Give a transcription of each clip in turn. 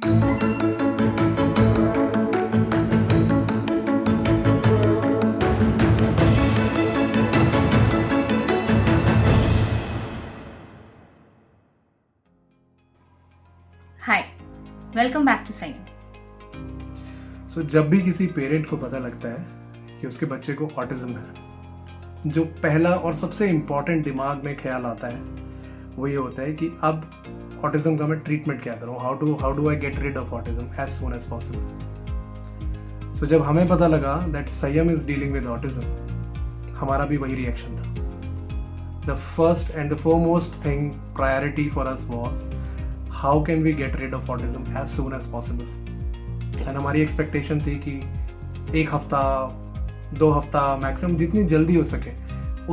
Hi, welcome back to Sainyam. जब भी किसी पेरेंट को पता लगता है कि उसके बच्चे को ऑटिज्म है, जो पहला और सबसे इम्पॉर्टेंट दिमाग में ख्याल आता है वो ये होता है कि अब ऑटिज्म का मैं ट्रीटमेंट क्या करूं, how do I get rid of autism as soon as possible. So जब हमें पता लगा दैट संयम इज डीलिंग विद ऑटिज्म, हमारा भी वही रिएक्शन था। The first and the foremost thing priority for us was how can we get rid of autism as soon as possible. And हमारी एक्सपेक्टेशन थी कि 1 हफ्ता 2 हफ्ता मैक्सिमम, जितनी जल्दी हो सके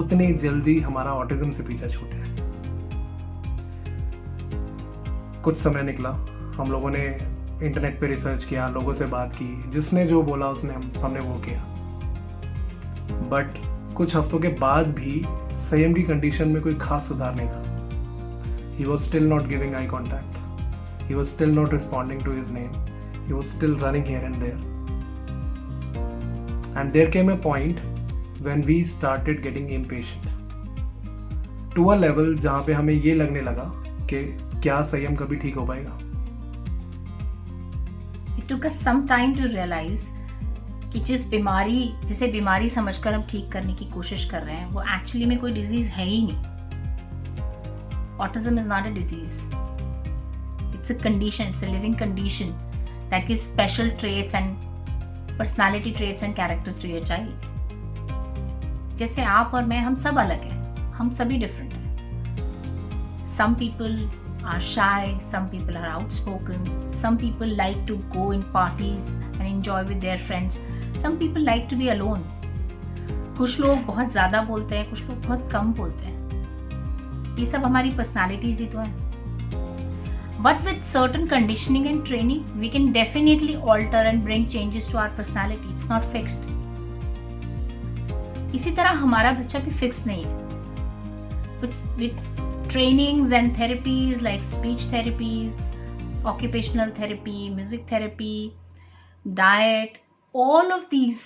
उतनी जल्दी हमारा ऑटिज्म से पीछा छूटे। कुछ समय निकला, हम लोगों ने इंटरनेट पे रिसर्च किया, लोगों से बात की, जिसने जो बोला उसने हमने वो किया। बट कुछ हफ्तों के बाद भी संयम की कंडीशन में कोई खास सुधार नहीं था। He was still not giving eye contact. He was still not responding to his name. He was still running here and there. And there came a point when we started getting impatient. To a level जहाँ पे हमें ये लगने लगा कि क्या संयम कभी ठीक हो पाएगा। It took us some time to realize कि जिसे बीमारी समझकर हम ठीक करने की कोशिश कर रहे हैं वो एक्चुअली में कोई डिजीज है ही नहीं। Autism is not a disease. It's a condition, it's a living condition that gives special traits and personality traits and characters to your child. जैसे आप और मैं, हम सब अलग हैं, हम सभी different हैं। Some people are shy, some people are outspoken, some people like to go in parties and enjoy with their friends, some people like to be alone. कुछ लोग बहुत ज़्यादा बोलते हैं, कुछ लोग बहुत कम बोलते हैं। ये सब हमारी पर्सनालिटीज ही तो हैं। But with certain conditioning and training we can definitely alter and bring changes to our personality. It's not fixed. इसी तरह हमारा बच्चा भी फिक्स्ड नहीं है। With trainings and therapies like speech therapies, occupational therapy, music therapy, diet, all of these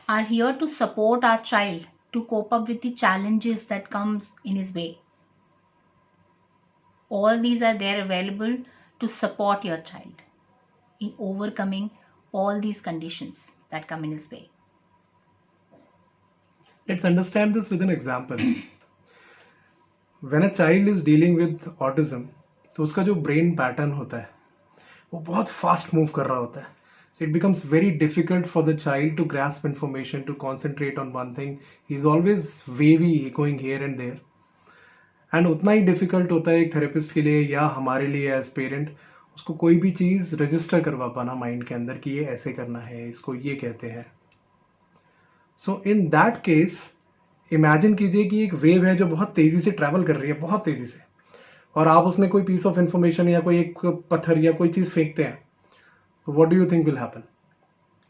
are here to support our child to cope up with the challenges that comes in his way. All these are there available to support your child in overcoming all these conditions that come in his way. Let's understand this with an example. When a child is dealing with autism, तो उसका जो brain pattern होता है वो बहुत fast move कर रहा होता है. So it becomes very difficult for the child to grasp information, to concentrate on one thing. He's always wavy, going here and there. And उतना ही डिफिकल्ट होता है एक थेरेपिस्ट के लिए या हमारे लिए एज पेरेंट उसको कोई भी चीज़ रजिस्टर करवा पाना माइंड के अंदर कि ये ऐसे करना है, इसको ये कहते हैं. सो इन दैट केस इमेजिन कीजिए कि एक वेव है जो बहुत तेज़ी से ट्रैवल कर रही है, बहुत तेज़ी से, और आप उसमें कोई पीस ऑफ इंफॉर्मेशन या कोई एक पत्थर या कोई चीज़ फेंकते हैं. तो what do you think will happen?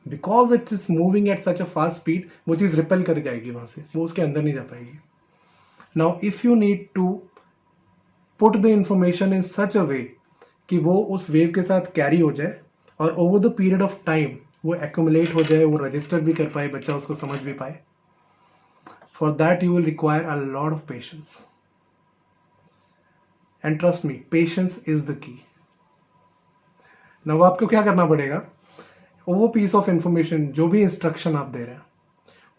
Because it is moving at such a fast speed, वो चीज़ रिपेल कर जाएगी वहाँ से, वो उसके अंदर नहीं जा पाएगी. Now, if you need to put the information in such a way कि वो उस वेव के साथ कैरी हो जाए और over the period of time वो accumulate हो जाए, वो रजिस्टर भी कर पाए, बच्चा उसको समझ भी पाए, for that you will require a lot of patience. And trust me, patience is the key. Now आपको क्या करना पड़ेगा? वो पीस ऑफ इंफॉर्मेशन, जो भी इंस्ट्रक्शन आप दे रहे हैं,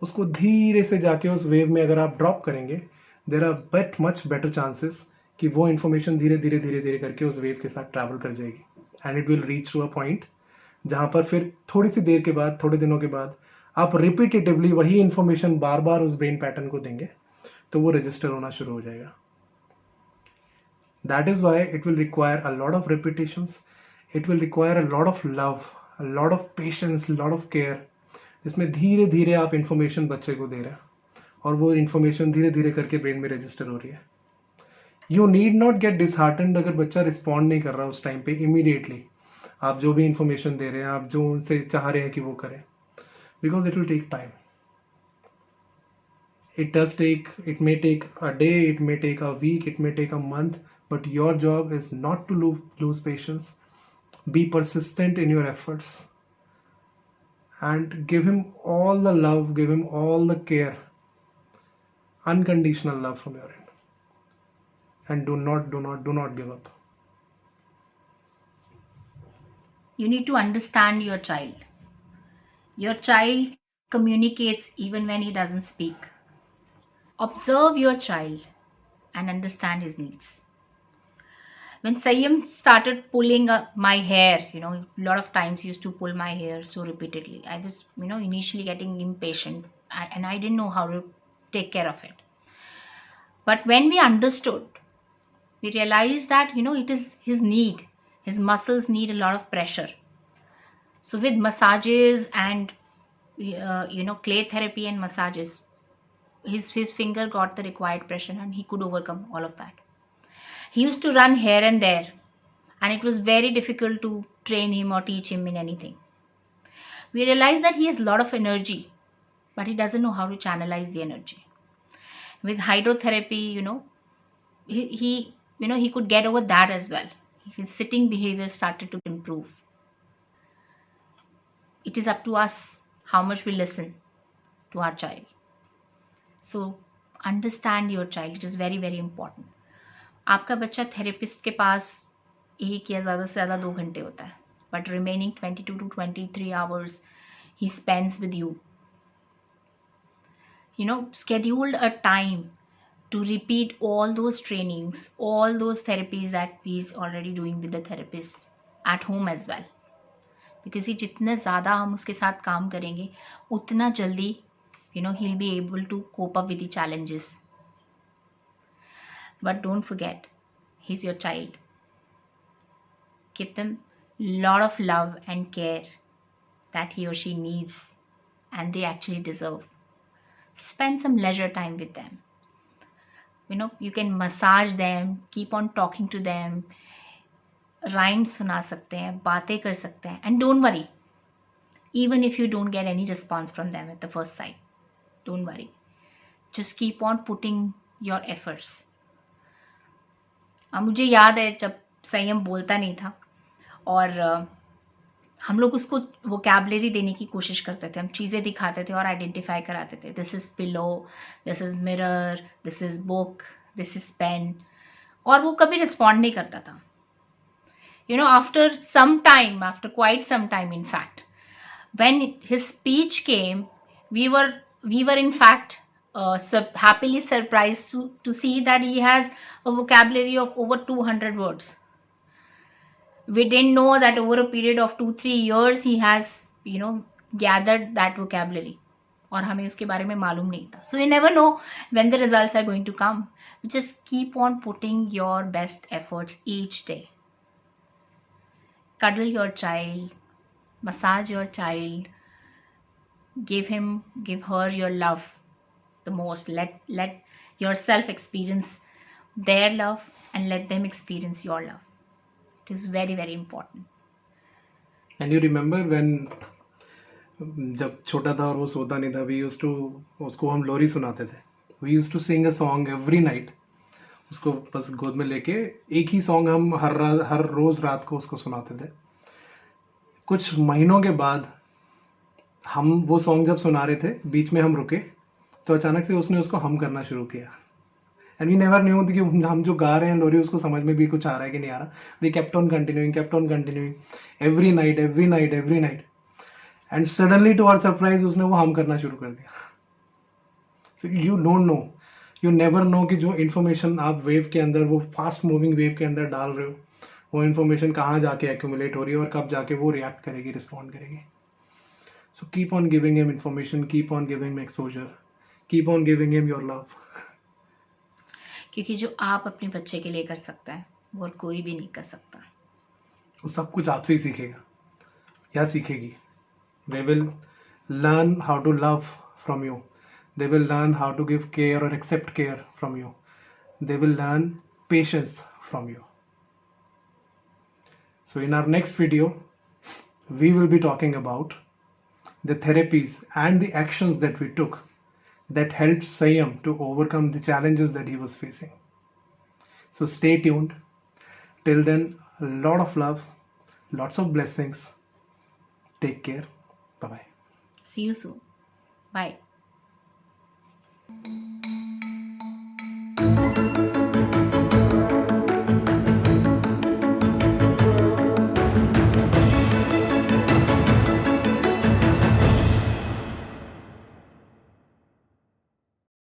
उसको धीरे से जाके उस वेव में अगर आप ड्रॉप करेंगे, there are much better chances कि वो इन्फॉर्मेशन धीरे धीरे करके उस वेव के साथ ट्रैवल कर जाएगी and it will reach to a point जहाँ पर फिर थोड़ी सी देर के बाद, थोड़े दिनों के बाद आप रिपीटेटिवली वही इन्फॉर्मेशन बार बार उस ब्रेन पैटर्न को देंगे तो वो रजिस्टर होना शुरू हो जाएगा. That is why it will require a lot of repetitions, it will require a lot of love, a lot of patience, lot of care, जिसमें धीरे धीरे आप इन्फॉर्मेशन बच्चे को दे रहे हैं और वो इन्फॉर्मेशन धीरे धीरे करके ब्रेन में रजिस्टर हो रही है. You need not gate disheartened अगर बच्चा रिस्पॉन्ड नहीं कर रहा उस टाइम पे इमीडिएटली. आप जो भी इन्फॉर्मेशन दे रहे हैं, आप जो उनसे चाह रहे हैं कि वो करें, because it will take time. it may take a day, it may take a week, it may take a month, but your job is not to lose patience. Be persistent in your efforts and give him all the love, give him all the care, unconditional love from your end. And do not give up. You need to understand your child. Your child communicates even when he doesn't speak. Observe your child and understand his needs. When Sainyam started pulling my hair, a lot of times he used to pull my hair so repeatedly. I was, initially getting impatient and I didn't know how to take care of it. But when we understood, we realized that, it is his need. His muscles need a lot of pressure. So with massages and, clay therapy and massages, his finger got the required pressure and he could overcome all of that. He used to run here and there, and it was very difficult to train him or teach him in anything. We realized that he has a lot of energy, but he doesn't know how to channelize the energy. With hydrotherapy, he could get over that as well. His sitting behavior started to improve. It is up to us how much we listen to our child. So understand your child. It is very, very important. आपका बच्चा therapist के पास 1 या ज़्यादा से ज़्यादा 2 घंटे होता है, but remaining 22 to 23 hours he spends with you. Scheduled a time to repeat all those trainings, all those therapies that he is already doing with the therapist at home as well. Because जितने ज़्यादा हम उसके साथ काम करेंगे उतना जल्दी he'll be able to cope up with the challenges. But don't forget, he's your child. Give them lot of love and care that he or she needs and they actually deserve. Spend some leisure time with them. You can massage them, keep on talking to them, rhymes सुना सकते हैं, बातें कर सकते हैं. And don't worry, even if you don't get any response from them at the first sight, don't worry. Just keep on putting your efforts. मुझे याद है जब संयम बोलता नहीं था और हम लोग उसको वोकैबुलरी देने की कोशिश करते थे. हम चीज़ें दिखाते थे और आइडेंटिफाई कराते थे. This is pillow, this is mirror, this is book, this is pen. और वो कभी रिस्पॉन्ड नहीं करता था. After quite some time, in fact, when his speech came, we were in fact happily surprised to see that he has a vocabulary of over 200 words. We didn't know that over a period of 2-3 years he has gathered that vocabulary, और हमें उसके बारे में मालूम नहीं था. So you never know when the results are going to come. Just keep on putting your best efforts each day. Cuddle your child, massage your child, give her your love the most. Let yourself experience their love and let them experience your love. It is very, very important. And you remember when जब छोटा था और वो सोता नहीं था, उसको हम लोरी सुनाते थे. We used to sing a song every night. उसको बस गोद में लेके एक ही सॉन्ग हम हर रोज रात को उसको सुनाते थे. कुछ महीनों के बाद हम वो सॉन्ग जब सुना रहे थे, बीच में हम रुके तो अचानक से उसने उसको हम करना शुरू किया. एंड वी नेवर न्यू कि हम जो गा रहे हैं लोरी उसको समझ में भी कुछ आ रहा है कि नहीं आ रहा. We kept on continuing every night and suddenly to our surprise उसने वो हम करना शुरू कर दिया. So you don't know, you never know कि जो इन्फॉर्मेशन आप वेव के अंदर, वो फास्ट मूविंग वेव के अंदर डाल रहे हो, वो इन्फॉर्मेशन कहाँ जाके एक्यूमुलेट हो रही है और कब जाके वो रिएक्ट करेगी, रिस्पॉन्ड करेगी. So keep on giving him information, keep on giving him exposure, keep on giving him your love. क्योंकि जो आप अपने बच्चे के लिए कर सकता है वो कोई भी नहीं कर सकता. वो सब कुछ आपसे ही सीखेगा या सीखेगी. They will learn how to love from you. They will learn how to give care or accept care from you. They will learn patience from you. So in our next video, we will be talking about the therapies and the actions that we took that helped Sainyam to overcome the challenges that he was facing. So stay tuned. Till then, a lot of love, Lots of blessings. Take care. Bye bye. See you soon. Bye.